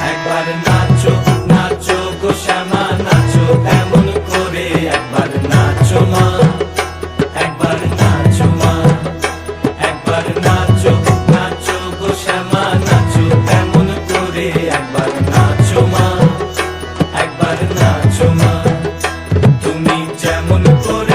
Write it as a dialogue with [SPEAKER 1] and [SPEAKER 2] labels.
[SPEAKER 1] একবার নাচো নাচো গো শ্যামা নাচো এমন করে, একবার নাচো মা, একবার নাচো মা, একবার নাচো নাচো গো শ্যামা নাচো এমন করে, একবার নাচো মা, একবার নাচো মা, তুমি যেমন করে